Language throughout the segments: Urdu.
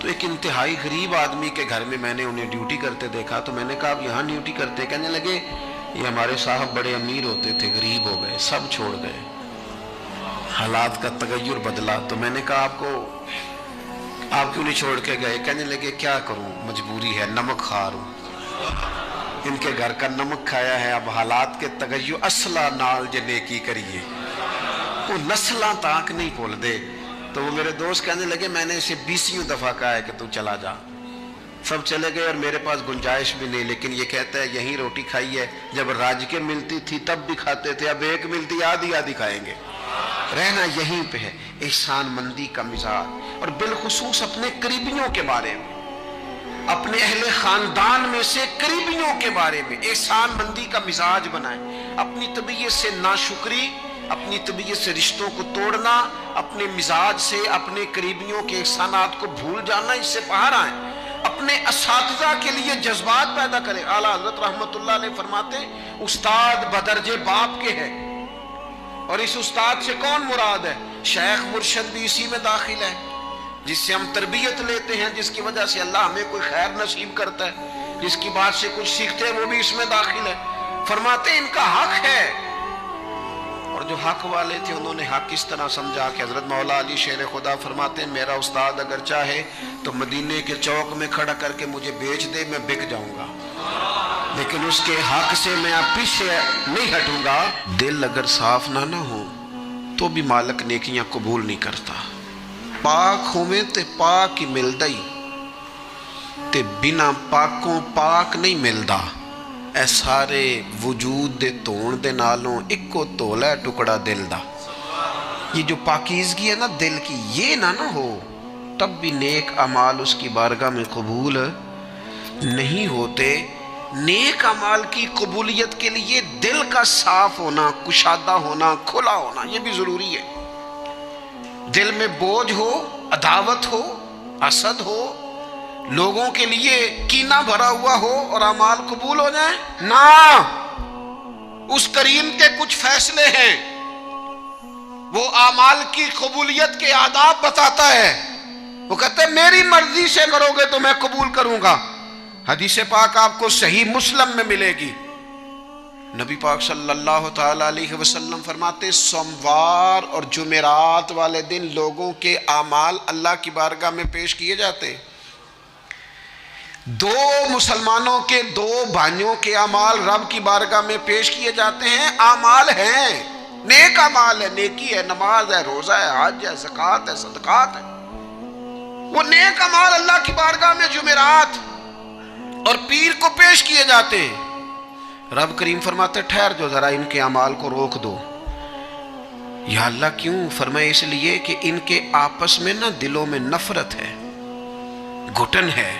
تو ایک انتہائی غریب آدمی کے گھر میں نے انہیں ڈیوٹی کرتے دیکھا، تو میں نے کہا اب یہاں ڈیوٹی کرتے؟ کہنے لگے یہ ہمارے صاحب بڑے امیر ہوتے تھے، غریب ہو گئے، سب چھوڑ گئے، حالات کا تغیر بدلا۔ تو میں نے کہا آپ کیوں نہیں چھوڑ کے گئے؟ کہنے لگے کیا کروں، مجبوری ہے، نمک خار ہوں، ان کے گھر کا نمک کھایا ہے، اب حالات کے تغیر اصلہ نال جے نیکی کریے، وہ نسلاں تاک نہیں بھول دے۔ تو وہ میرے دوست کہنے لگے میں نے اسے 20 دفعہ کہا ہے کہ تو چلا جا، سب چلے گئے اور میرے پاس گنجائش بھی نہیں، لیکن یہ کہتا ہے یہیں روٹی کھائی ہے، جب راج کے ملتی تھی تب بھی کھاتے تھے، اب ایک ملتی آدھی کھائیں گے، رہنا یہیں پہ ہے۔ احسان مندی کا مزاج، اور بالخصوص اپنے قریبیوں کے بارے میں، اپنے اہل خاندان میں سے قریبیوں کے بارے میں احسان مندی کا مزاج بنائیں۔ اپنی طبیعت سے ناشکری، اپنی طبیعت سے رشتوں کو توڑنا، اپنے مزاج سے اپنے قریبیوں کے احسانات کو بھول جانا، اس سے باہر آئیں۔ اپنے اساتذہ کے لیے جذبات پیدا کریں۔ اعلیٰ حضرت رحمت اللہ علیہ فرماتے ہیں استاد بدرجے باپ کے ہے، اور اس استاد سے کون مراد ہے؟ شیخ مرشد بھی اسی میں داخل ہے، جس سے ہم تربیت لیتے ہیں، جس کی وجہ سے اللہ ہمیں کوئی خیر نصیب کرتا ہے، جس کی بات سے کچھ سیکھتے ہیں، وہ بھی اس میں داخل ہے۔ فرماتے ہیں ان کا حق ہے، اور جو حق والے تھے انہوں نے حق اس طرح سمجھا کہ حضرت مولا علی شیر خدا فرماتے ہیں میرا استاد اگر چاہے تو مدینے کے چوک میں کھڑا کر کے مجھے بیچ دے، میں بک جاؤں گا، لیکن اس کے حق سے میں پیچھے نہیں ہٹوں گا۔ دل اگر صاف نہ ہو تو بھی مالک نیکیاں قبول نہیں کرتا۔ پاک ہوئے تے پاک ہی ملدا ہی، تے بنا پاکوں پاک نہیں ملدا۔ اے سارے وجود دے تون دے نالوں اکو تولا ٹکڑا دل دا۔ یہ جو پاکیزگی ہے نا دل کی، یہ نہ ہو تب بھی نیک اعمال اس کی بارگاہ میں قبول نہیں ہوتے۔ نیک اعمال کی قبولیت کے لیے دل کا صاف ہونا، کشادہ ہونا، کھلا ہونا، یہ بھی ضروری ہے۔ دل میں بوجھ ہو، عداوت ہو، حسد ہو، لوگوں کے لیے کینہ بھرا ہوا ہو اور اعمال قبول ہو جائیں نہ۔ اس کریم کے کچھ فیصلے ہیں، وہ اعمال کی قبولیت کے آداب بتاتا ہے۔ وہ کہتے ہیں میری مرضی سے کرو گے تو میں قبول کروں گا۔ حدیث پاک آپ کو صحیح مسلم میں ملے گی۔ نبی پاک صلی اللہ تعالی علیہ وسلم فرماتے سوموار اور جمعرات والے دن لوگوں کے اعمال اللہ کی بارگاہ میں پیش کیے جاتے۔ دو مسلمانوں کے، دو بھائیوں کے اعمال رب کی بارگاہ میں پیش کیے جاتے ہیں۔ اعمال ہیں، نیک اعمال ہے، نیکی ہے، نماز ہے، روزہ ہے، حج ہے، زکوٰۃ ہے، صدقات ہے، وہ نیک اعمال اللہ کی بارگاہ میں جمعرات اور پیر کو پیش کیے جاتے ہیں۔ رب کریم فرماتے ٹھہر جو ذرا ان کے اعمال کو روک دو۔ یا اللہ کیوں؟ فرمائے اس لیے کہ ان کے آپس میں نا دلوں میں نفرت ہے، گھٹن ہے،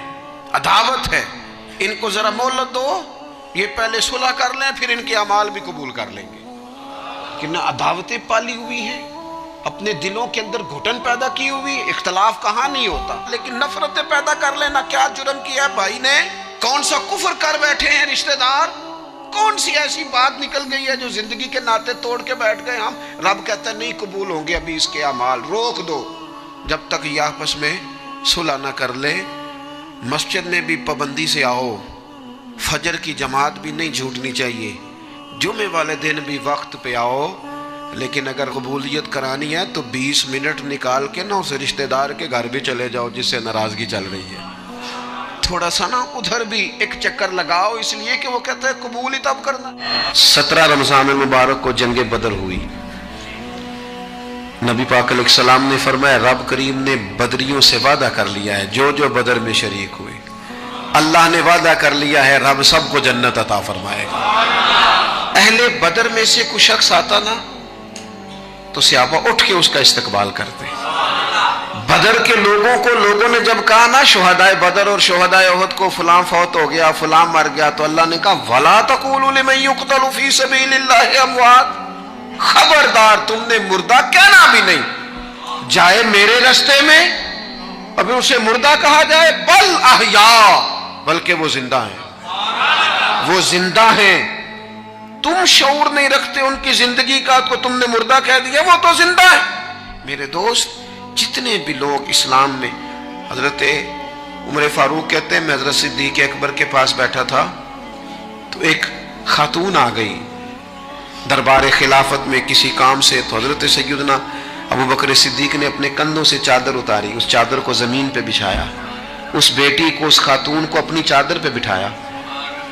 عداوت ہے، ان کو ذرا مہلت دو، یہ پہلے صلح کر لیں پھر ان کے اعمال بھی قبول کر لیں گے۔ کہ نہ عداوتیں پالی ہوئی ہیں، اپنے دلوں کے اندر گھٹن پیدا کی ہوئی، اختلاف کہاں نہیں ہوتا، لیکن نفرتیں پیدا کر لینا۔ کیا جرم کیا ہے بھائی نے؟ کون سا کفر کر بیٹھے ہیں رشتہ دار؟ کون سی ایسی بات نکل گئی ہے جو زندگی کے ناطے توڑ کے بیٹھ گئے ہم؟ رب کہتا ہے نہیں قبول ہوں گے ابھی اس کے اعمال، روک دو جب تک یہ آپس میں صلح نہ کر لے۔ مسجد میں بھی پابندی سے آؤ، فجر کی جماعت بھی نہیں چھوٹنی چاہیے، جمعے والے دن بھی وقت پہ آؤ، لیکن اگر قبولیت کرانی ہے تو 20 منٹ نکال کے نا اس رشتہ دار کے گھر بھی چلے جاؤ جس سے ناراضگی چل رہی ہے، تھوڑا سا نا ادھر بھی ایک چکر لگاؤ، اس لیے کہ وہ کہتا ہے قبول ہی تب کرنا۔ 17 رمضان مبارک کو جنگ بدر ہوئی۔ نبی پاک علیہ السلام نے فرمایا رب کریم نے بدریوں سے وعدہ کر لیا ہے جو جو بدر میں شریک ہوئے، اللہ نے وعدہ کر لیا ہے رب سب کو جنت عطا فرمائے گا۔ اہل بدر میں سے کوئی شخص آتا نا تو صحابہ اٹھ کے اس کا استقبال کرتے۔ بدر کے لوگوں نے جب کہا نا شہدائے بدر اور شہدائے احد کو فلاں فوت ہو گیا، فلاں مر گیا، تو اللہ نے کہا وَلَا تَقُولُوا لِمَن يُقْتَلُ فِي سَبِيلِ اللَّهِ أَمْوَاتٌ، خبردار تم نے مردہ کہنا بھی نہیں، جائے میرے رستے میں ابھی اسے مردہ کہا جائے، بل احیاء، بلکہ وہ زندہ ہیں، وہ زندہ ہیں۔ تم شعور نہیں رکھتے ان کی زندگی کا تو تم نے مردہ کہہ دیا، وہ تو زندہ ہے۔ میرے دوست جتنے بھی لوگ اسلام میں حضرت عمر فاروق کہتے ہیں میں حضرت صدیق اکبر کے پاس بیٹھا تھا تو ایک خاتون آ گئی دربار خلافت میں کسی کام سے، تو حضرت سیدنا ابو بکر صدیق نے اپنے کندھوں سے چادر اتاری، اس چادر کو زمین پہ بچھایا، اس بیٹی کو، اس خاتون کو اپنی چادر پہ بٹھایا۔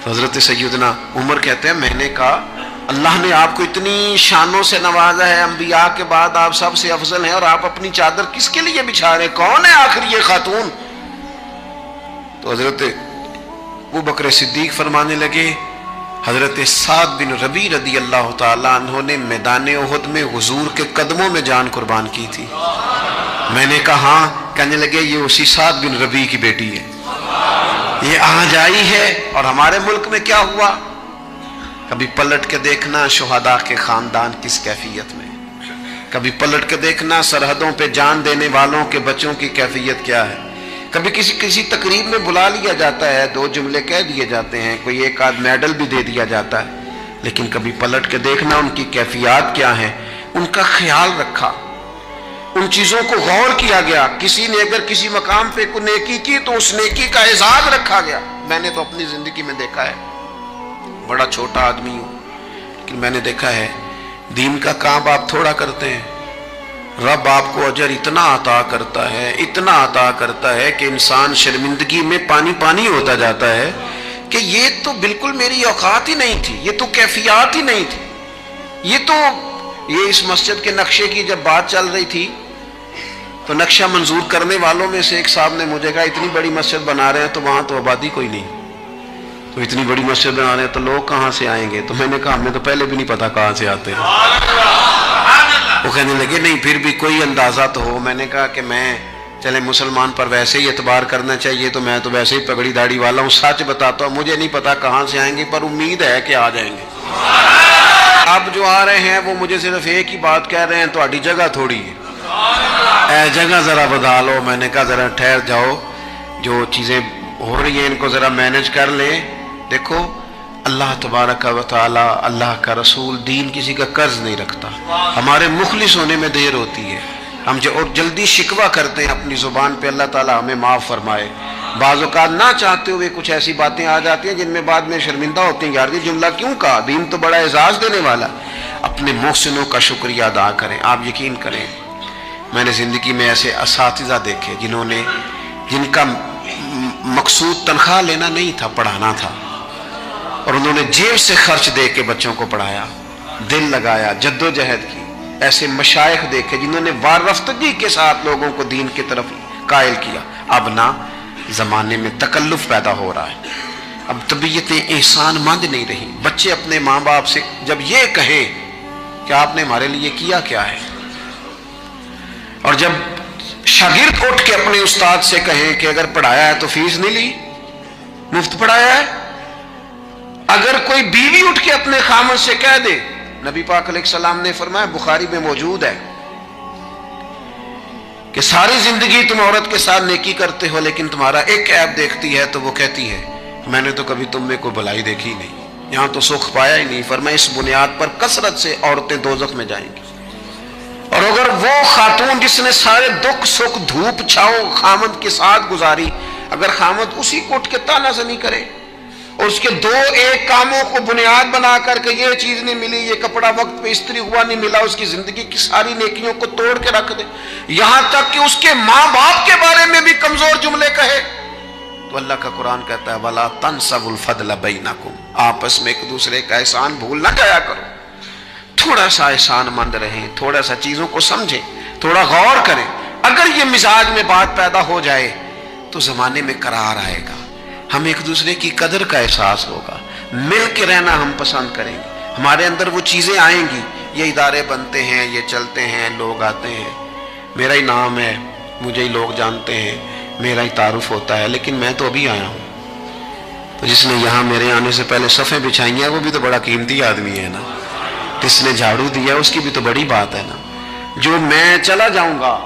تو حضرت سیدنا عمر کہتے ہیں میں نے کہا اللہ نے آپ کو اتنی شانوں سے نوازا ہے، انبیاء کے بعد آپ سب سے افضل ہیں، اور آپ اپنی چادر کس کے لیے بچھا رہے ہیں؟ کون ہے آخر یہ خاتون؟ تو حضرت ابو بکر صدیق فرمانے لگے حضرت سعد بن ربیع رضی اللہ تعالیٰ عنہ نے میدان احد میں حضور کے قدموں میں جان قربان کی تھی۔ میں نے کہا ہاں، کہنے لگے یہ اسی سعد بن ربیع کی بیٹی ہے، یہ آج آئی ہے۔ اور ہمارے ملک میں کیا ہوا؟ کبھی پلٹ کے دیکھنا شہداء کے خاندان کس کیفیت میں، کبھی پلٹ کے دیکھنا سرحدوں پہ جان دینے والوں کے بچوں کی کیفیت کیا ہے۔ کبھی کسی تقریب میں بلا لیا جاتا ہے، دو جملے کہہ دیے جاتے ہیں، کوئی ایک آدھ میڈل بھی دے دیا جاتا ہے، لیکن کبھی پلٹ کے دیکھنا ان کی کیفیات کیا ہیں، ان کا خیال رکھا، ان چیزوں کو غور کیا گیا۔ کسی نے اگر کسی مقام پہ کوئی نیکی کی تو اس نیکی کا اعزاز رکھا گیا۔ میں نے تو اپنی زندگی میں دیکھا ہے، بڑا چھوٹا آدمی ہوں لیکن میں نے دیکھا ہے دین کا کام آپ تھوڑا کرتے ہیں، رب آپ کو اجر اتنا عطا کرتا ہے، اتنا عطا کرتا ہے کہ انسان شرمندگی میں پانی پانی ہوتا جاتا ہے کہ یہ تو بالکل میری اوقات ہی نہیں تھی، یہ تو کیفیات ہی نہیں تھی، یہ اس مسجد کے نقشے کی جب بات چل رہی تھی تو نقشہ منظور کرنے والوں میں سے ایک صاحب نے مجھے کہا اتنی بڑی مسجد بنا رہے ہیں تو وہاں تو آبادی کوئی نہیں، تو اتنی بڑی مسجد بنا رہے ہیں تو لوگ کہاں سے آئیں گے؟ تو میں نے کہا ہمیں تو پہلے بھی نہیں پتا کہاں سے آتے ہیں۔ وہ کہنے لگے نہیں پھر بھی کوئی اندازہ تو ہو۔ میں نے کہا کہ چلے مسلمان پر ویسے ہی اعتبار کرنا چاہیے، تو میں تو ویسے ہی پگڑی داڑھی والا ہوں، سچ بتاتا ہوں مجھے نہیں پتا کہاں سے آئیں گے، پر امید ہے کہ آ جائیں گے۔ اب جو آ رہے ہیں وہ مجھے صرف ایک ہی بات کہہ رہے ہیں تہاڈی جگہ تھوڑی ہے، اے جگہ ذرا بدا لو۔ میں نے کہا ذرا ٹھہر جاؤ، جو چیزیں ہو رہی ہیں ان کو ذرا مینج کر لیں۔ دیکھو اللہ تبارک و تعالی، اللہ کا رسول دین کسی کا قرض نہیں رکھتا، ہمارے مخلص ہونے میں دیر ہوتی ہے، ہم اور جلدی شکوہ کرتے ہیں اپنی زبان پہ، اللہ تعالی ہمیں معاف فرمائے۔ بعض اوقات نہ چاہتے ہوئے کچھ ایسی باتیں آ جاتی ہیں جن میں بعد میں شرمندہ ہوتے ہیں، یار یہ جملہ کیوں کہا، دین تو بڑا اعزاز دینے والا۔ اپنے محسنوں کا شکریہ ادا کریں۔ آپ یقین کریں میں نے زندگی میں ایسے اساتذہ دیکھے جن کا مقصود تنخواہ لینا نہیں تھا، پڑھانا تھا، اور انہوں نے جیب سے خرچ دے کے بچوں کو پڑھایا، دل لگایا، جدوجہد کی۔ ایسے مشائخ دیکھے جنہوں نے وارفتگی کے ساتھ لوگوں کو دین کی طرف قائل کیا۔ اب نہ زمانے میں تکلف پیدا ہو رہا ہے، اب طبیعتیں احسان مند نہیں رہی۔ بچے اپنے ماں باپ سے جب یہ کہیں کہ آپ نے ہمارے لیے کیا ہے، اور جب شاگرد اٹھ کے اپنے استاد سے کہیں کہ اگر پڑھایا ہے تو فیس نہیں لی، مفت پڑھایا ہے۔ اگر کوئی بیوی اٹھ کے اپنے خامن سے کہہ دے، نبی پاک علیہ السلام نے فرمایا، بخاری میں موجود ہے، کہ ساری زندگی تم عورت کے ساتھ نیکی کرتے ہو لیکن تمہارا ایک عیب دیکھتی ہے تو وہ کہتی ہے میں نے تو کبھی تم میں کوئی بھلائی دیکھی نہیں، یہاں تو سکھ پایا ہی نہیں۔ فرمایا اس بنیاد پر کثرت سے عورتیں دوزخ میں جائیں گی۔ اور اگر وہ خاتون جس نے سارے دکھ سکھ دھوپ چھاؤں خامد کے ساتھ گزاری، اگر خامد اسی کو اٹھ کے تانا زنی کرے اور اس کے دو ایک کاموں کو بنیاد بنا کر کے یہ چیز نہیں ملی، یہ کپڑا وقت پہ استری ہوا نہیں ملا، اس کی زندگی کی ساری نیکیوں کو توڑ کے رکھ دے، یہاں تک کہ اس کے ماں باپ کے بارے میں بھی کمزور جملے کہے، تو اللہ کا قرآن کہتا ہے وَلَا تَنْسَوُا الْفَضْلَ بَيْنَكُمْ، آپس میں ایک دوسرے کا احسان بھول نہ جایا کرو۔ تھوڑا سا احسان مند رہیں، تھوڑا سا چیزوں کو سمجھیں، تھوڑا غور کریں۔ اگر یہ مزاج میں بات پیدا ہو جائے تو زمانے میں قرار آئے گا، ہم ایک دوسرے کی قدر کا احساس ہوگا، مل کے رہنا ہم پسند کریں گے، ہمارے اندر وہ چیزیں آئیں گی۔ یہ ادارے بنتے ہیں، یہ چلتے ہیں، لوگ آتے ہیں، میرا ہی نام ہے، مجھے ہی لوگ جانتے ہیں، میرا ہی تعارف ہوتا ہے، لیکن میں تو ابھی آیا ہوں، تو جس نے یہاں میرے آنے سے پہلے صفیں بچھائی ہیں وہ بھی تو بڑا قیمتی آدمی ہے نا، جس نے جھاڑو دیا اس کی بھی تو بڑی بات ہے نا۔ جو میں چلا جاؤں گا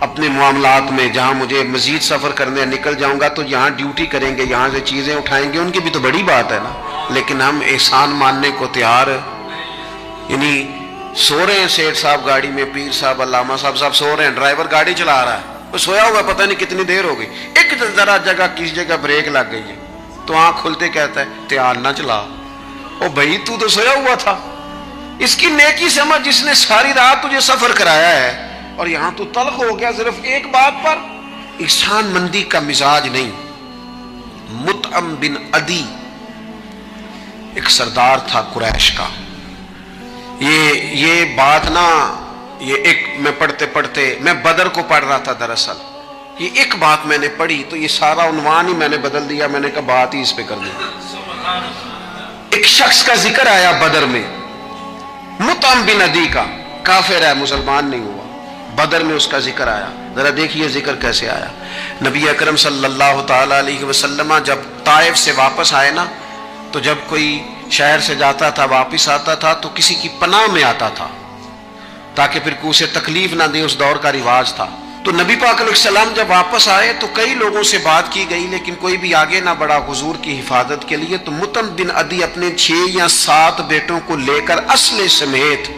اپنے معاملات میں، جہاں مجھے مزید سفر کرنے نکل جاؤں گا تو یہاں ڈیوٹی کریں گے، یہاں سے چیزیں اٹھائیں گے، ان کی بھی تو بڑی بات ہے نا۔ لیکن ہم احسان ماننے کو تیار، یعنی سو رہے ہیں سیٹھ صاحب گاڑی میں، پیر صاحب، علامہ صاحب سو رہے ہیں، ڈرائیور گاڑی چلا رہا ہے، وہ سویا ہوا پتہ نہیں کتنی دیر ہو گئی، ایک ذرا جگہ کسی جگہ بریک لگ گئی ہے تو آنکھ کھلتے کہتا ہے دھیان نہ چلا، او بھائی تو سویا ہوا تھا۔ اس کی نیکی سمجھ جس نے ساری رات تجھے سفر کرایا ہے اور یہاں تو تلخ ہو گیا صرف ایک بات پر۔ احسان مندی کا مزاج نہیں۔ مطعم بن عدی ایک سردار تھا قریش کا، یہ بات نا، یہ ایک میں پڑھتے میں بدر کو پڑھ رہا تھا دراصل، یہ ایک بات میں نے پڑھی تو یہ سارا عنوان ہی میں نے بدل دیا، میں نے کہا بات ہی اس پہ کر دی۔ ایک شخص کا ذکر آیا بدر میں، مطعم بن عدی کا، کافر ہے، مسلمان نہیں ہوا، بدر میں اس کا ذکر آیا۔ ذرا دیکھیے ذکر کیسے آیا۔ نبی اکرم صلی اللہ تعالی علیہ وسلم جب طائف سے واپس آئے نا، تو جب کوئی شہر سے جاتا تھا واپس آتا تھا تو کسی کی پناہ میں آتا تھا تاکہ پھر کوئی اسے تکلیف نہ دے، اس دور کا رواج تھا۔ تو نبی پاک علیہ السلام جب واپس آئے تو کئی لوگوں سے بات کی گئی لیکن کوئی بھی آگے نہ بڑھا حضور کی حفاظت کے لیے۔ تو مطعم بن عدی اپنے 6 یا 7 بیٹوں کو لے کر اسلحے سمیت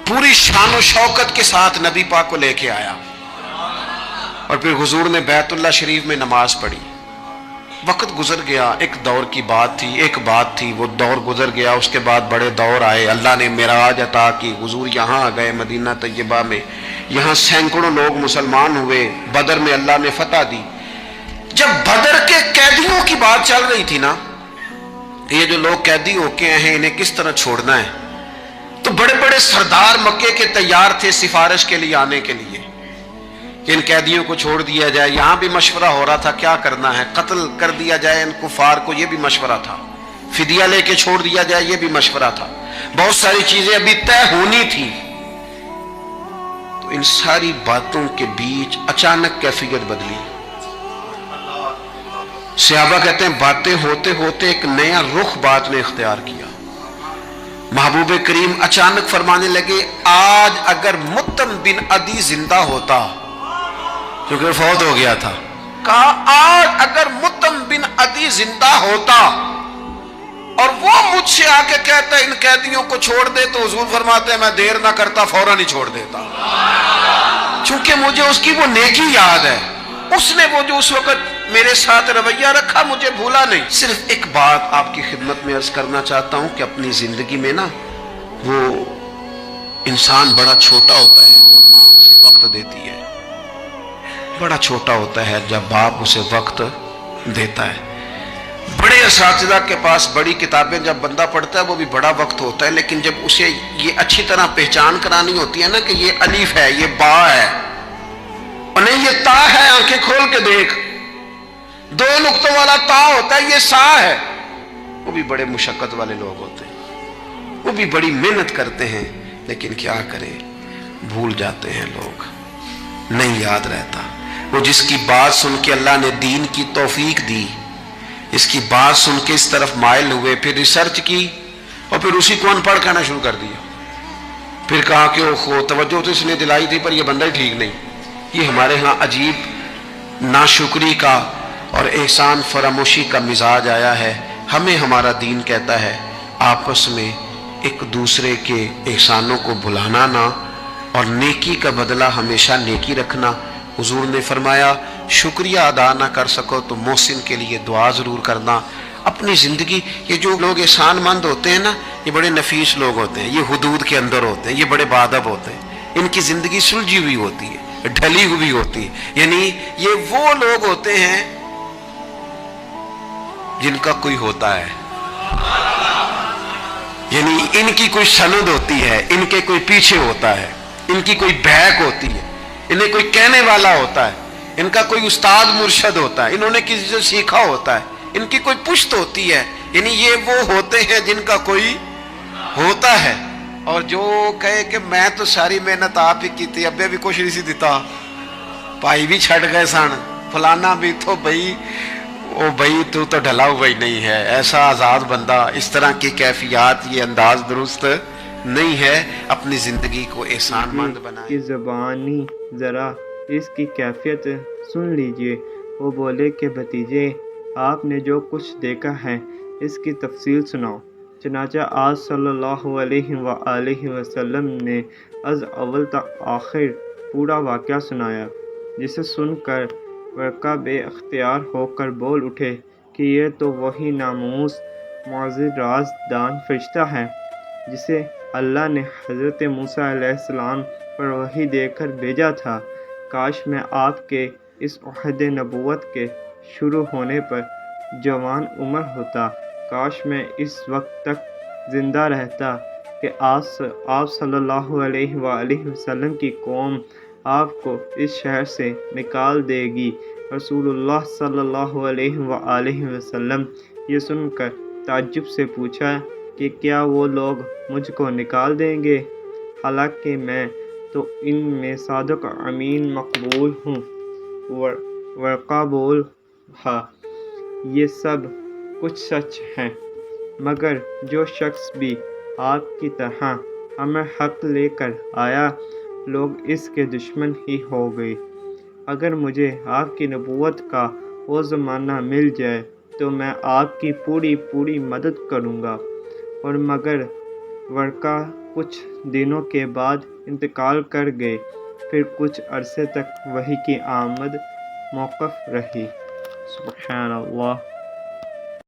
پوری شان و شوکت کے ساتھ نبی پاک کو لے کے آیا، اور پھر حضور نے بیت اللہ شریف میں نماز پڑھی۔ وقت گزر گیا، ایک دور کی بات تھی، وہ دور گزر گیا، اس کے بعد بڑے دور آئے، اللہ نے معراج عطا کی، حضور یہاں آ گئے مدینہ طیبہ میں، یہاں سینکڑوں لوگ مسلمان ہوئے، بدر میں اللہ نے فتح دی۔ جب بدر کے قیدیوں کی بات چل رہی تھی نا، یہ جو لوگ قیدی ہو کے ہیں انہیں کس طرح چھوڑنا ہے، تو بڑے بڑے سردار مکے کے تیار تھے سفارش کے لیے آنے کے لیے کہ ان قیدیوں کو چھوڑ دیا جائے۔ یہاں بھی مشورہ ہو رہا تھا کیا کرنا ہے، قتل کر دیا جائے ان کفار کو، یہ بھی مشورہ تھا، فدیہ لے کے چھوڑ دیا جائے، یہ بھی مشورہ تھا، بہت ساری چیزیں ابھی طے ہونی تھی۔ تو ان ساری باتوں کے بیچ اچانک کیفیت بدلی۔ صحابہ کہتے ہیں باتیں ہوتے ہوتے ایک نیا رخ بات نے اختیار کیا۔ محبوب کریم اچانک فرمانے لگے آج اگر مطعم بن عدی زندہ ہوتا، کیونکہ فوت ہو گیا تھا، کہا آج اگر مطعم بن عدی زندہ ہوتا اور وہ مجھ سے آ کے کہتا ان قیدیوں کو چھوڑ دے، تو حضور فرماتے ہیں میں دیر نہ کرتا فوراً ہی چھوڑ دیتا، چونکہ مجھے اس کی وہ نیکی یاد ہے، اس نے وہ جو اس وقت میرے ساتھ رویہ رکھا مجھے بھولا نہیں۔ صرف ایک بات آپ کی خدمت میں عرض کرنا چاہتا ہوں کہ اپنی زندگی میں نا وہ انسان بڑا چھوٹا ہوتا ہے جب ماں اسے وقت دیتی ہے، بڑا چھوٹا ہوتا ہے جب باپ اسے وقت دیتا ہے۔ بڑے اساتذہ کے پاس بڑی کتابیں جب بندہ پڑھتا ہے وہ بھی بڑا وقت ہوتا ہے، لیکن جب اسے یہ اچھی طرح پہچان کرانی ہوتی ہے نا کہ یہ الف ہے، یہ با ہے، اور نہیں یہ تا ہے، آنکھیں کھول کے دیکھ، 2 نقطوں والا تا ہوتا ہے، یہ سا ہے، وہ بھی بڑے مشقت والے لوگ ہوتے ہیں، وہ بھی بڑی محنت کرتے ہیں، لیکن کیا کریں بھول جاتے ہیں لوگ، نہیں یاد رہتا۔ وہ جس کی بات سن کے اللہ نے دین کی توفیق دی، اس کی بات سن کے اس طرف مائل ہوئے، پھر ریسرچ کی اور پھر اسی کو ان پڑھ کہنا شروع کر دیا، پھر کہا کہ اوہو توجہ تو اس نے دلائی تھی پر یہ بندہ ہی ٹھیک نہیں۔ یہ ہمارے ہاں عجیب ناشکری کا اور احسان فراموشی کا مزاج آیا ہے۔ ہمیں ہمارا دین کہتا ہے آپس میں ایک دوسرے کے احسانوں کو بھلانا نہ، اور نیکی کا بدلہ ہمیشہ نیکی رکھنا۔ حضور نے فرمایا شکریہ ادا نہ کر سکو تو محسن کے لیے دعا ضرور کرنا۔ اپنی زندگی، یہ جو لوگ احسان مند ہوتے ہیں نا یہ بڑے نفیس لوگ ہوتے ہیں، یہ حدود کے اندر ہوتے ہیں، یہ بڑے باادب ہوتے ہیں، ان کی زندگی سلجھی ہوئی ہوتی ہے، ڈھلی ہوئی ہوتی ہے، یعنی یہ وہ لوگ ہوتے ہیں جن کا کوئی ہوتا ہے، یعنی ان کی کوئی سند ہوتی ہے، ان کے کوئی پیچھے ہوتا ہے، ان کی کوئی بہک ہوتی ہے، انہیں کوئی کہنے والا ہوتا ہے، ان کا کوئی استاد مرشد ہوتا ہے، انہوں نے کسی سے سیکھا ہوتا ہے، ان کی کوئی پشت ہوتی ہے، یعنی یہ وہ ہوتے ہیں جن کا کوئی ہوتا ہے۔ اور جو کہے کہ میں تو ساری محنت آپ ہی کی تھی، ابے بھی کچھ نہیں سی دیتا، پائی بھی چھٹ گئے سن، فلانا بھی تو بھائی او بھائی تو ڈھلا ہوا ہی نہیں ہے، ایسا آزاد بندہ، اس طرح کی کیفیات، یہ انداز درست نہیں ہے۔ اپنی زندگی کو احسان مند بنائیں۔ کی زبانی ذرا اس کی کیفیت سن لیجئے۔ وہ بولے کہ بھتیجے آپ نے جو کچھ دیکھا ہے اس کی تفصیل سناؤ۔ چنانچہ آج صلی اللہ علیہ وآلہ وسلم نے از اول تا آخر پورا واقعہ سنایا۔ جسے سن کر ورقہ بے اختیار ہو کر بول اٹھے کہ یہ تو وہی ناموس معزز راز دان فرشتہ ہے جسے اللہ نے حضرت موسیٰ علیہ السلام پر وحی دے کر بھیجا تھا۔ کاش میں آپ کے اس عہد نبوت کے شروع ہونے پر جوان عمر ہوتا، کاش میں اس وقت تک زندہ رہتا کہ آپ صلی اللہ علیہ وآلہ وسلم کی قوم آپ کو اس شہر سے نکال دے گی۔ رسول اللہ صلی اللہ علیہ وآلہ وسلم یہ سن کر تعجب سے پوچھا کہ کیا وہ لوگ مجھ کو نکال دیں گے، حالانکہ میں تو ان میں صادق امین مقبول ہوں۔ ورقہ بول اٹھا، یہ سب کچھ سچ ہے، مگر جو شخص بھی آپ کی طرح ہمیں حق لے کر آیا، لوگ اس کے دشمن ہی ہو گئے۔ اگر مجھے آپ کی نبوت کا وہ زمانہ مل جائے تو میں آپ کی پوری مدد کروں گا۔ اور مگر ورقہ کچھ دنوں کے بعد انتقال کر گئے، پھر کچھ عرصے تک وحی کی آمد موقوف رہی۔ سبحان اللہ۔